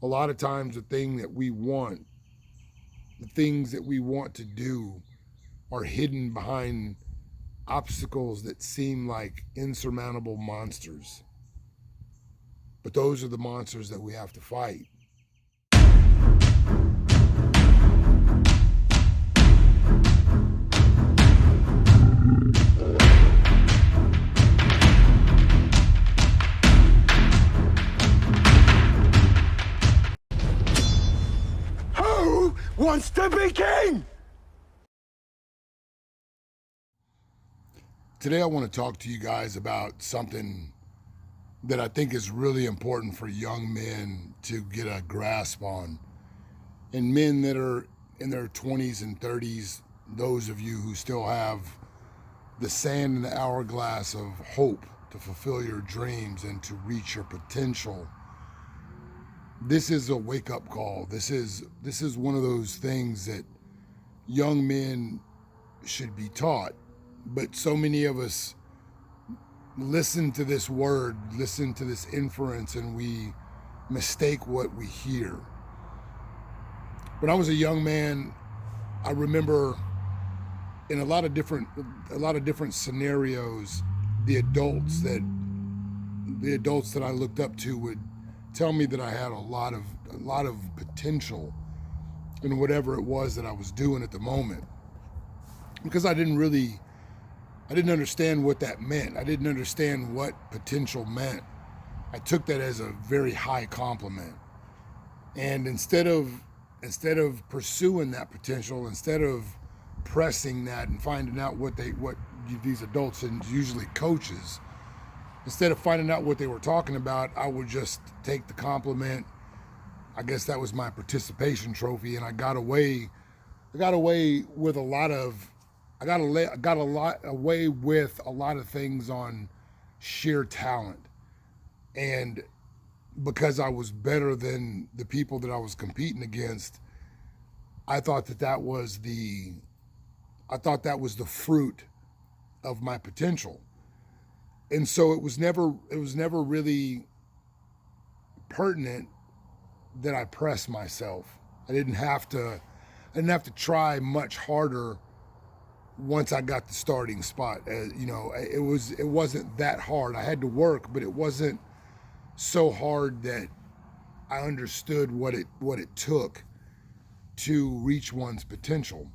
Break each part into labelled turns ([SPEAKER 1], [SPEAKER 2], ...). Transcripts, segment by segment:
[SPEAKER 1] A lot of times the things that we want to do are hidden behind obstacles that seem like insurmountable monsters. But those are the monsters that we have to fight.
[SPEAKER 2] Who wants to be king?
[SPEAKER 1] Today I want to talk to you guys about something that I think is really important for young men to get a grasp on. And men that are in their 20s and 30s, those of you who still have the sand in the hourglass of hope to fulfill your dreams and to reach your potential. This is a wake-up call. This is one of those things that young men should be taught. But so many of us listen to this word, listen to this inference, and we mistake what we hear. When I was a young man, I remember in a lot of different scenarios, the adults that I looked up to would tell me that I had a lot of potential in whatever it was that I was doing at the moment, because I didn't understand what that meant. I didn't understand what potential meant. I took that as a very high compliment. And instead of pursuing that potential, instead of pressing that and finding out what these adults, and usually coaches, instead of finding out what they were talking about, I would just take the compliment. I guess that was my participation trophy, and I got away with a lot of things on sheer talent. And because I was better than the people that I was competing against, I thought that was the fruit of my potential. And so it was never really pertinent that I press myself. I didn't have to try much harder once I got the starting spot. It wasn't that hard. I had to work, but it wasn't so hard that I understood what it took to reach one's potential.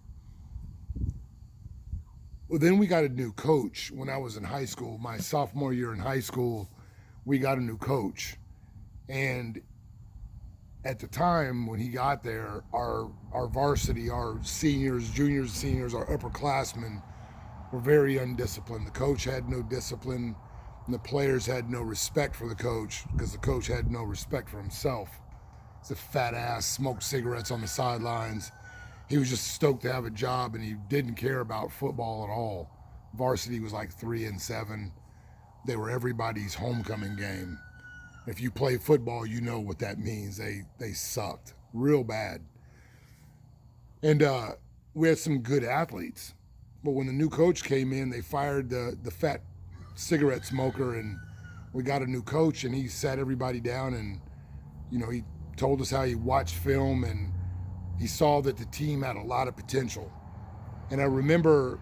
[SPEAKER 1] Well, then we got a new coach when I was in high school. My sophomore year in high school, we got a new coach. And at the time when he got there, our varsity, our seniors, juniors, seniors, our upperclassmen were very undisciplined. The coach had no discipline, and the players had no respect for the coach because the coach had no respect for himself. He's a fat ass, smoked cigarettes on the sidelines. He was just stoked to have a job, and he didn't care about football at all. Varsity was like 3-7. They were everybody's homecoming game. If you play football, you know what that means. They sucked real bad. And we had some good athletes. But when the new coach came in, they fired the fat cigarette smoker, and we got a new coach, and he sat everybody down, and he told us how he watched film, and he saw that the team had a lot of potential. And I remember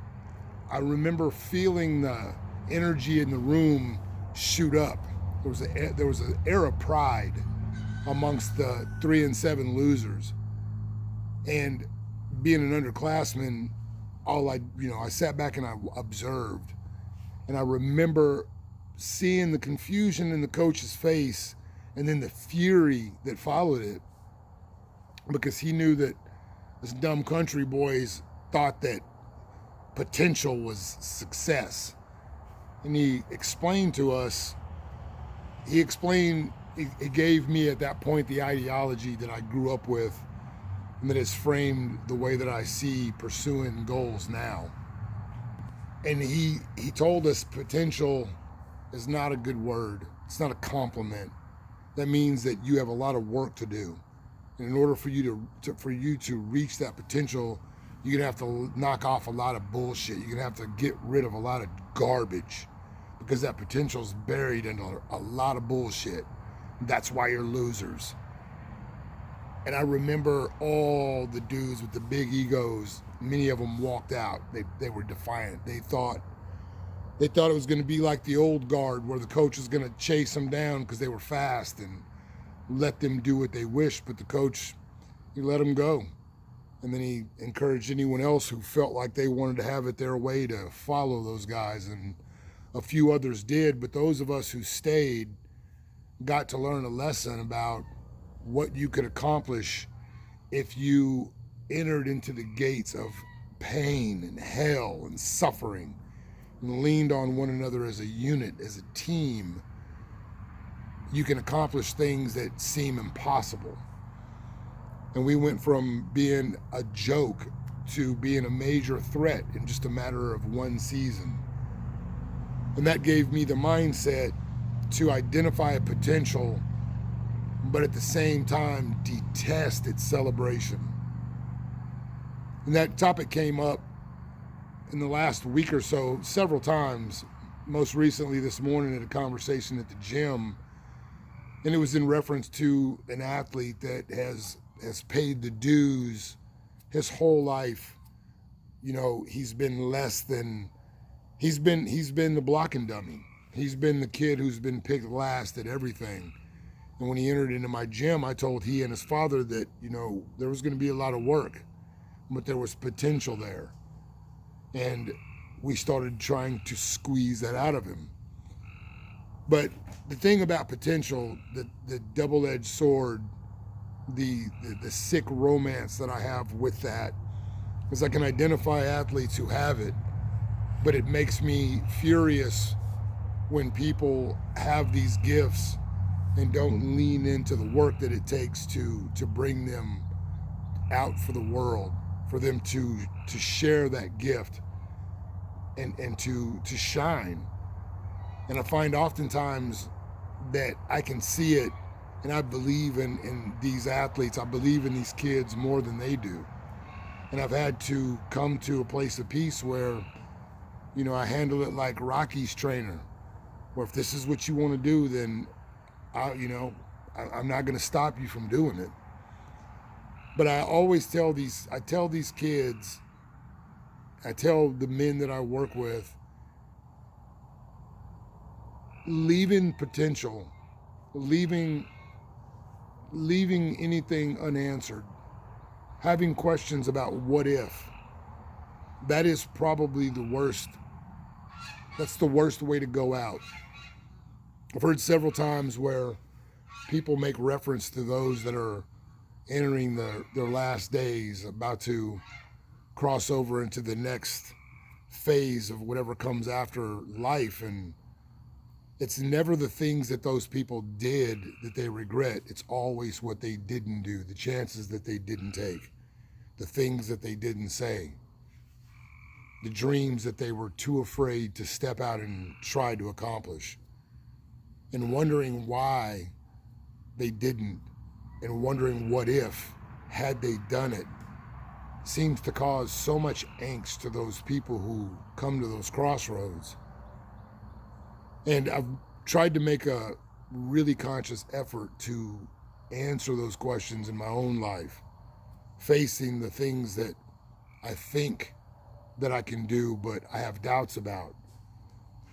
[SPEAKER 1] feeling the energy in the room shoot up. There was an air of pride amongst the 3-7 losers. And being an underclassman, I sat back and I observed. And I remember seeing the confusion in the coach's face and then the fury that followed it, because he knew that us dumb country boys thought that potential was success. And he explained to us, he gave me at that point the ideology that I grew up with and that has framed the way that I see pursuing goals now. And he told us potential is not a good word. It's not a compliment. That means that you have a lot of work to do. And in order for you to reach that potential, you're gonna have to knock off a lot of bullshit. You're gonna have to get rid of a lot of garbage, because that potential's buried into a lot of bullshit. That's why you're losers. And I remember all the dudes with the big egos, many of them walked out. They were defiant. They thought it was going to be like the old guard where the coach was going to chase them down because they were fast and let them do what they wished. But the coach, he let them go. And then he encouraged anyone else who felt like they wanted to have it their way to follow those guys. And a few others did. But those of us who stayed got to learn a lesson about what you could accomplish if you entered into the gates of pain and hell and suffering and leaned on one another as a unit, as a team. You can accomplish things that seem impossible. And we went from being a joke to being a major threat in just a matter of one season. And that gave me the mindset to identify a potential, but at the same time detest its celebration. And that topic came up in the last week or so several times, most recently this morning at a conversation at the gym. And it was in reference to an athlete that has paid the dues his whole life. You know, he's been the blocking dummy. He's been the kid who's been picked last at everything. And when he entered into my gym, I told he and his father that, you know, there was going to be a lot of work, but there was potential there. And we started trying to squeeze that out of him. But the thing about potential, the double-edged sword, the sick romance that I have with that is I can identify athletes who have it, but it makes me furious when people have these gifts and don't lean into the work that it takes to bring them out for the world, for them to share that gift and to shine. And I find oftentimes that I can see it, and I believe in these athletes. I believe in these kids more than they do. And I've had to come to a place of peace where, you know, I handle it like Rocky's trainer, where if this is what you want to do, then I'm not going to stop you from doing it. But I always tell these kids, I tell the men that I work with, leaving potential, leaving anything unanswered, having questions about what if, that is probably the worst. That's the worst way to go out. I've heard several times where people make reference to those that are entering their last days, about to cross over into the next phase of whatever comes after life. And it's never the things that those people did that they regret. It's always what they didn't do, the chances that they didn't take, the things that they didn't say, the dreams that they were too afraid to step out and try to accomplish. And wondering why they didn't, and wondering what if, had they done it, seems to cause so much angst to those people who come to those crossroads. And I've tried to make a really conscious effort to answer those questions in my own life, facing the things that I think that I can do, but I have doubts about.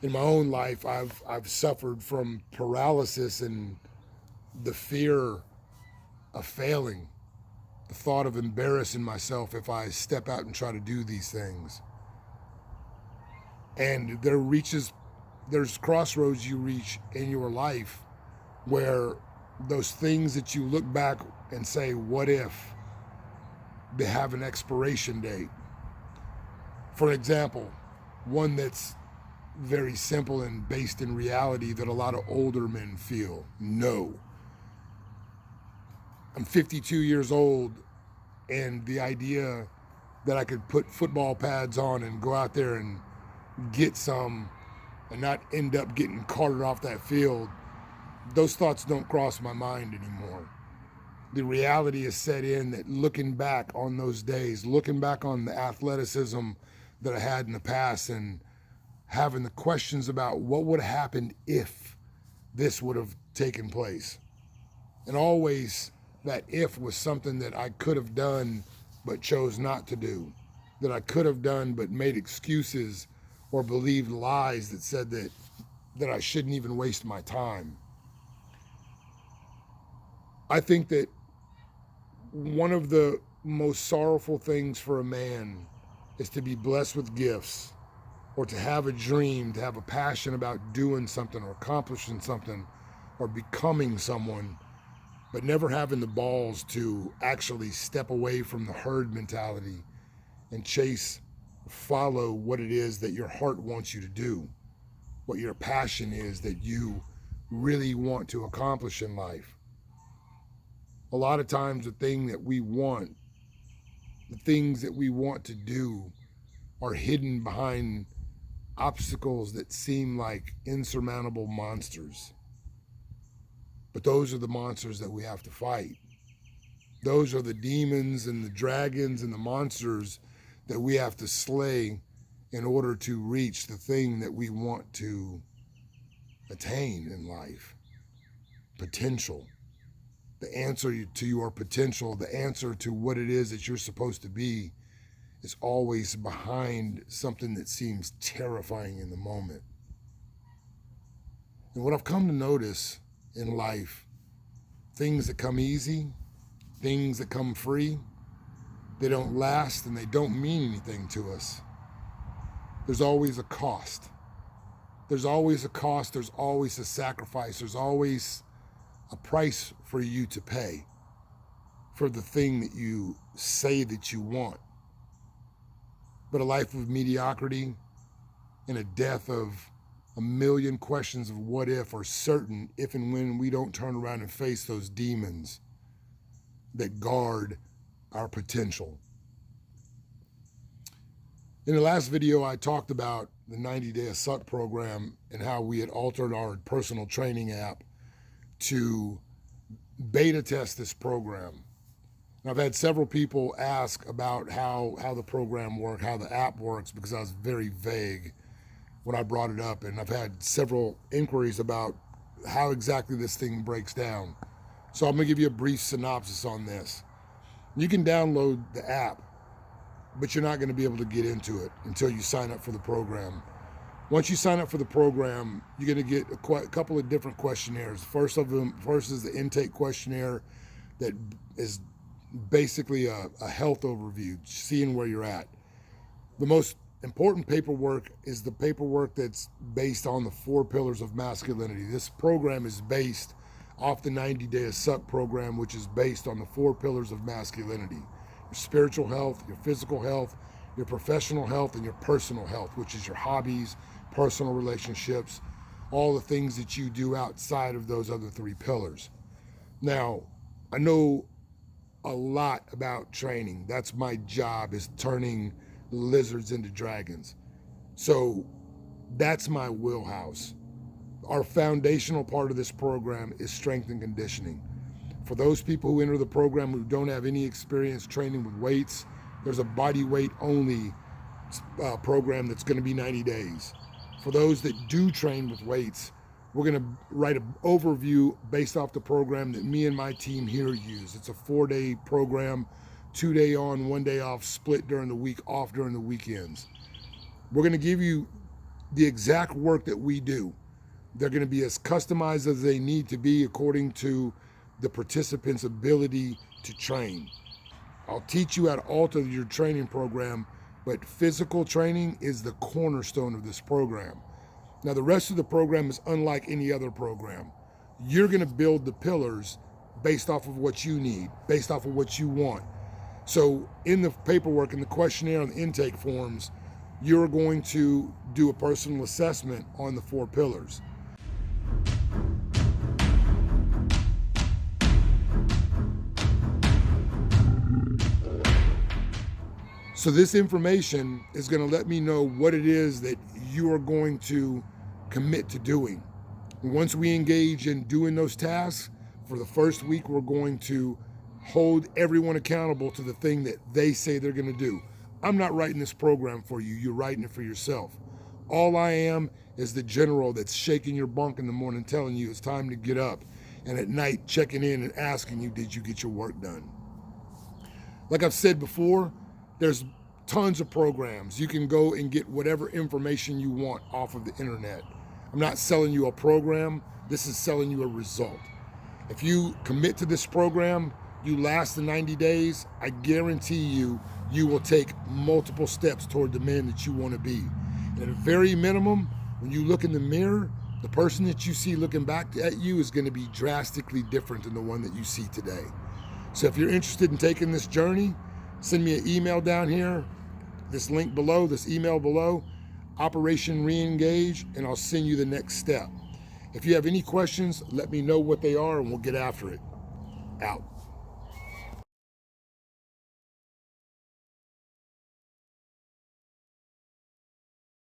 [SPEAKER 1] In my own life, I've suffered from paralysis and the fear of failing, the thought of embarrassing myself if I step out and try to do these things. And there's crossroads you reach in your life where those things that you look back and say, what if, they have an expiration date. For example, one that's very simple and based in reality that a lot of older men feel. No. I'm 52 years old, and the idea that I could put football pads on and go out there and get some and not end up getting carted off that field, those thoughts don't cross my mind anymore. The reality is set in that looking back on those days, looking back on the athleticism that I had in the past and having the questions about what would have happened if this would have taken place. And always that if was something that I could have done but chose not to do, that I could have done but made excuses or believed lies that said that I shouldn't even waste my time. I think that one of the most sorrowful things for a man is to be blessed with gifts, or to have a dream, to have a passion about doing something or accomplishing something or becoming someone, but never having the balls to actually step away from the herd mentality and follow what it is that your heart wants you to do, what your passion is that you really want to accomplish in life. A lot of times the things that we want to do are hidden behind obstacles that seem like insurmountable monsters. But those are the monsters that we have to fight. Those are the demons and the dragons and the monsters that we have to slay in order to reach the thing that we want to attain in life. Potential. The answer to your potential, the answer to what it is that you're supposed to be, is always behind something that seems terrifying in the moment. And what I've come to notice in life, things that come easy, things that come free, they don't last and they don't mean anything to us. There's always a cost. There's always a cost, there's always a sacrifice, there's always a price for you to pay for the thing that you say that you want. But a life of mediocrity and a death of a million questions of what if are certain if and when we don't turn around and face those demons that guard our potential. In the last video, I talked about the 90-Day Suck program and how we had altered our personal training app to beta test this program. And I've had several people ask about how the program works, how the app works, because I was very vague when I brought it up. And I've had several inquiries about how exactly this thing breaks down. So I'm gonna give you a brief synopsis on this. You can download the app, but you're not gonna be able to get into it until you sign up for the program. Once you sign up for the program, you're gonna get a couple of different questionnaires. First is the intake questionnaire that is basically a health overview, seeing where you're at. The most important paperwork is the paperwork that's based on the 4 pillars of masculinity. This program is based off the 90-Day Suck program, which is based on the 4 pillars of masculinity: your spiritual health, your physical health, your professional health, and your personal health, which is your hobbies, personal relationships, all the things that you do outside of those other 3 pillars. Now, I know a lot about training. That's my job, is turning lizards into dragons. So that's my wheelhouse. Our foundational part of this program is strength and conditioning. For those people who enter the program who don't have any experience training with weights, there's a body weight only program that's going to be 90 days. For those that do train with weights, we're going to write an overview based off the program that me and my team here use. It's a 4-day program, 2-day on, 1 day off, split during the week, off during the weekends. We're going to give you the exact work that we do. They're going to be as customized as they need to be according to the participant's ability to train. I'll teach you how to alter your training program, but physical training is the cornerstone of this program. Now, the rest of the program is unlike any other program. You're going to build the pillars based off of what you need, based off of what you want. So in the paperwork, in the questionnaire, and the intake forms, you're going to do a personal assessment on the 4 pillars. So this information is going to let me know what it is that you are going to commit to doing. Once we engage in doing those tasks, for the first week, we're going to hold everyone accountable to the thing that they say they're going to do. I'm not writing this program for you. You're writing it for yourself. All I am is the general that's shaking your bunk in the morning telling you it's time to get up and at night checking in and asking you, did you get your work done? Like I've said before, there's tons of programs. You can go and get whatever information you want off of the internet. I'm not selling you a program. This is selling you a result. If you commit to this program, you last the 90 days, I guarantee you, you will take multiple steps toward the man that you want to be. And at a very minimum, when you look in the mirror, the person that you see looking back at you is going to be drastically different than the one that you see today. So if you're interested in taking this journey, send me an email down here, this link below, this email below, Operation Reengage, and I'll send you the next step. If you have any questions, let me know what they are and we'll get after it. Out.